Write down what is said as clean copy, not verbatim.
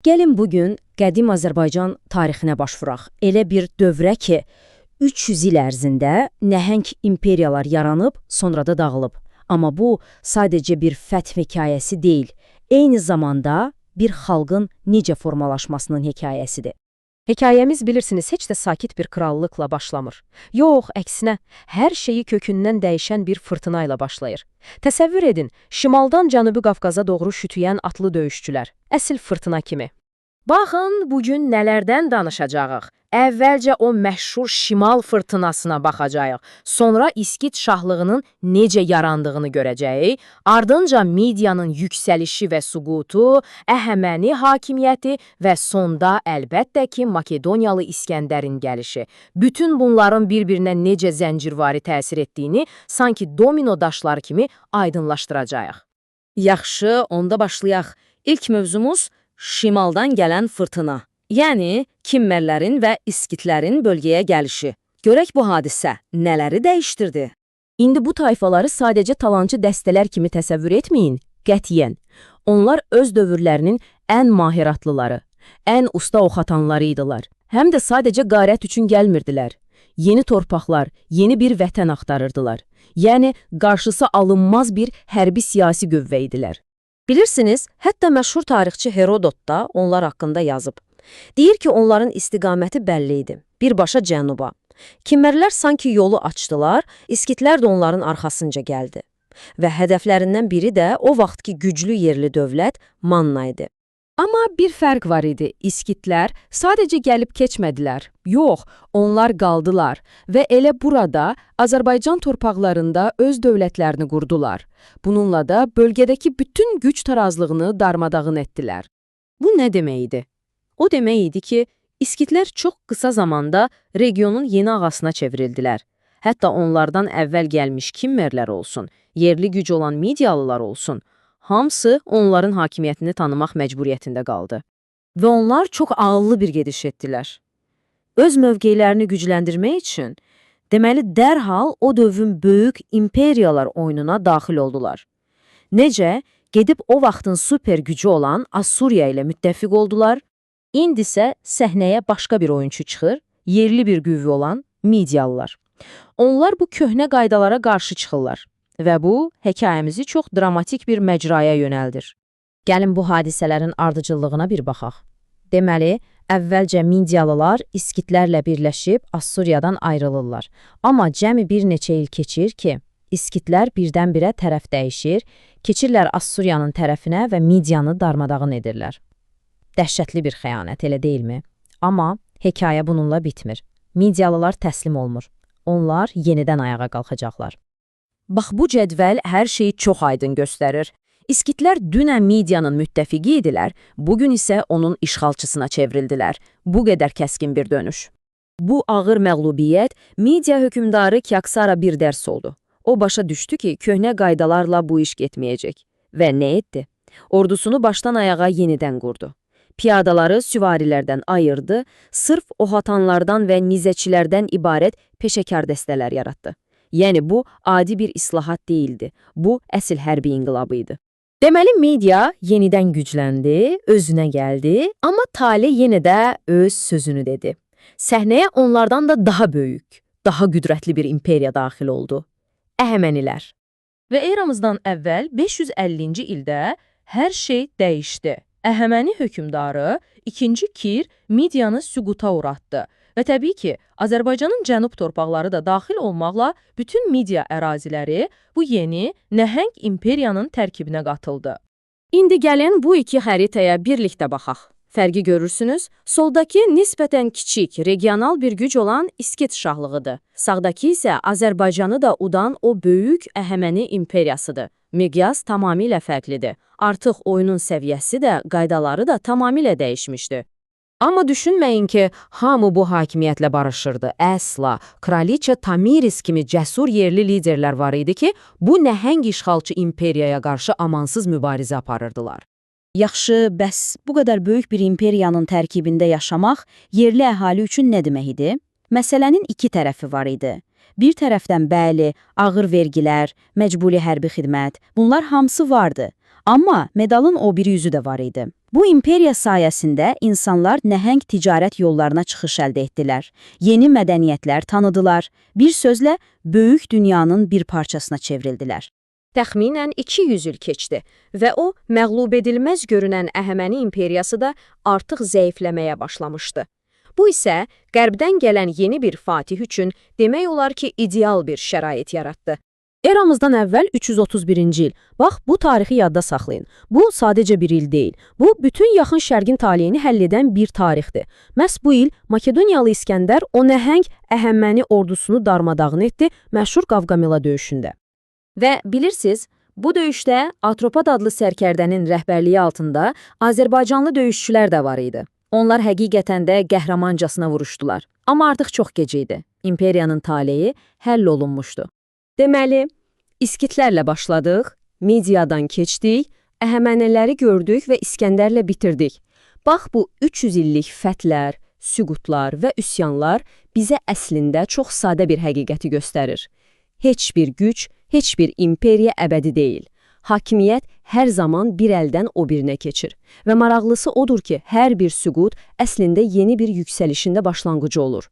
Gəlin bugün qədim Azərbaycan tarixinə baş vuraq. Elə bir dövrə ki, 300 il ərzində nəhəng imperiyalar yaranıb, sonra da dağılıb. Amma bu sadəcə bir fəth hekayəsi deyil, eyni zamanda bir xalqın necə formalaşmasının hekayəsidir. Hekayəmiz bilirsiniz heç də sakit bir krallıqla başlamır. Yox, əksinə, hər şeyi kökündən dəyişən bir fırtına ilə başlayır. Təsəvvür edin, şimaldan Cənubi Qafqaza doğru şütüyən atlı döyüşçülər, əsl fırtına kimi. Baxın, bugün nələrdən danışacağıq. Əvvəlcə o məşhur şimal fırtınasına baxacağıq. Sonra İskit şahlığının necə yarandığını görəcəyik. Ardınca Midiyanın yüksəlişi və süqutu, Əhəməni hakimiyyəti və sonda əlbəttə ki, Makedoniyalı İskəndərin gəlişi. Bütün bunların bir-birinə necə zəncirvari təsir etdiyini sanki domino daşları kimi aydınlaşdıracağıq. Yaxşı, onda başlayaq. İlk mövzumuz şimaldan gələn fırtına. Yəni, Kimmerlərin və İskitlərin bölgəyə gəlişi. Görək bu hadisə nələri dəyişdirdi? İndi bu tayfaları sadəcə talançı dəstələr kimi təsəvvür etməyin, qətiyyən. Onlar öz dövrlərinin ən mahiratlıları, ən usta ox atanları idilər. Həm də sadəcə qarət üçün gəlmirdilər. Yeni torpaqlar, yeni bir vətən axtarırdılar. Yəni, qarşısı alınmaz bir hərbi siyasi qüvvə idilər. Bilirsiniz, hətta məşhur tarixçi Herodot da onlar haqqında yazıb. Deyir ki, onların istiqaməti bəlli idi, birbaşa cənuba. Kimmerlər sanki yolu açdılar, İskitlər də onların arxasınca gəldi. Və hədəflərindən biri də o vaxtki güclü yerli dövlət Manna idi. Amma bir fərq var idi, İskitlər sadəcə gəlib keçmədilər. Yox, onlar qaldılar və elə burada Azərbaycan torpaqlarında öz dövlətlərini qurdular. Bununla da bölgədəki bütün güc tarazlığını darmadağın etdilər. Bu nə demək idi? O demək idi ki, İskitlər çox qısa zamanda regionun yeni ağasına çevrildilər. Hətta onlardan əvvəl gəlmiş Kimmerlər olsun, yerli güc olan Midiyalılar olsun, hamısı onların hakimiyyətini tanımaq məcburiyyətində qaldı. Və onlar çox ağıllı bir gediş etdilər. Öz mövqeylərini gücləndirmək üçün, deməli dərhal o dövrün böyük imperiyalar oyununa daxil oldular. Necə? Gedib o vaxtın super gücü olan Assuriya ilə müttəfiq oldular. İndi isə səhnəyə başqa bir oyunçu çıxır, yerli bir qüvvə olan Midiyalılar. Onlar bu köhnə qaydalara qarşı çıxırlar və bu, hekayəmizi çox dramatik bir məcraya yönəldir. Gəlin bu hadisələrin ardıcıllığına bir baxaq. Deməli, əvvəlcə Midiyalılar İskitlərlə birləşib Assuriyadan ayrılırlar. Amma cəmi bir neçə il keçir ki, İskitlər birdən-birə tərəf dəyişir, keçirlər Assuriyanın tərəfinə və Midiyanı darmadağın edirlər. Dəhşətli bir xəyanət, elə deyilmi? Amma hekayə bununla bitmir. Midiyalılar təslim olmur. Onlar yenidən ayağa qalxacaqlar. Bax, bu cədvəl hər şeyi çox aydın göstərir. İskitlər dünən Midiyanın müttəfiqi idilər, bugün isə onun işğalçısına çevrildilər. Bu qədər kəskin bir dönüş. Bu ağır məğlubiyyət Midiya hökümdarı Kiaksara bir dərs oldu. O başa düşdü ki, köhnə qaydalarla bu iş getməyəcək. Və nə etdi? Ordusunu başdan ayağa yenidən qurdu. Piyadaları süvarilərdən ayırdı, sırf oxatanlardan və nizəçilərdən ibarət peşəkar dəstələr yaratdı. Yəni bu, adi bir islahat deyildi. Bu, əsl hərbi inqilabı idi. Deməli, Midiya yenidən gücləndi, özünə gəldi, amma tale yenə də öz sözünü dedi. Səhnəyə onlardan da daha böyük, daha qüdrətli bir imperiya daxil oldu. Əhəmənilər. Və eramızdan əvvəl 550-ci ildə hər şey dəyişdi. Əhəməni hökümdarı 2-ci Kir Midiyanı süquta uğratdı və təbii ki, Azərbaycanın cənub torpaqları da daxil olmaqla bütün Midiya əraziləri bu yeni, nəhəng imperiyanın tərkibinə qatıldı. İndi gəlin bu iki xəritəyə birlikdə baxaq. Fərqi görürsünüz, soldakı nisbətən kiçik, regional bir güc olan İskit şahlığıdır. Sağdakı isə Azərbaycanı da udan o böyük Əhəməni imperiyasıdır. Miqyas tamamilə fərqlidir. Artıq oyunun səviyyəsi də, qaydaları da tamamilə dəyişmişdi. Amma düşünməyin ki, hamı bu hakimiyyətlə barışırdı. Əsla, Kraliça Tamiris kimi cəsur yerli liderlər var idi ki, bu nəhəng işğalçı imperiyaya qarşı amansız mübarizə aparırdılar. Yaxşı, bəs bu qədər böyük bir imperiyanın tərkibində yaşamaq yerli əhali üçün nə demək idi? Məsələnin iki tərəfi var idi. Bir tərəfdən bəli, ağır vergilər, məcburi hərbi xidmət, bunlar hamısı vardı. Amma medalın o bir yüzü də var idi. Bu imperiya sayəsində insanlar nəhəng ticarət yollarına çıxış əldə etdilər. Yeni mədəniyyətlər tanıdılar. Bir sözlə, böyük dünyanın bir parçasına çevrildilər. Təxminən 200 il keçdi və o, məğlub edilməz görünən Əhəməni imperiyası da artıq zəifləməyə başlamışdı. Bu isə qərbdən gələn yeni bir Fatih üçün demək olar ki, ideal bir şərait yaratdı. Eramızdan əvvəl 331-ci il. Bax, bu tarixi yadda saxlayın. Bu sadəcə bir il deyil. Bu, bütün yaxın şərqin taleyini həll edən bir tarixdir. Məhz bu il Makedoniyalı İskəndər o nəhəng Əhəməni ordusunu darmadağın etdi məşhur Qavqamela döyüşündə. Və bilirsiniz, bu döyüşdə Atropad adlı sərkərdənin rəhbərliyi altında Azərbaycanlı döyüşçülər də var idi. Onlar həqiqətən də qəhrəmancasına vuruşdular. Amma artıq çox gec idi. İmperiyanın taleyi həll olunmuşdu. Deməli, İskitlərlə başladıq, Midiyadan keçdik, Əhəməniləri gördük və İskəndərlə bitirdik. Bax, bu 300 illik fətlər, süqutlar və üsyanlar bizə əslində çox sadə bir həqiqəti göstərir. Heç bir güc, heç bir imperiya əbədi deyil. Hakimiyyət hər zaman bir əldən o birinə keçir. Və maraqlısı odur ki, hər bir süqut əslində yeni bir yüksəlişində başlanğıcı olur.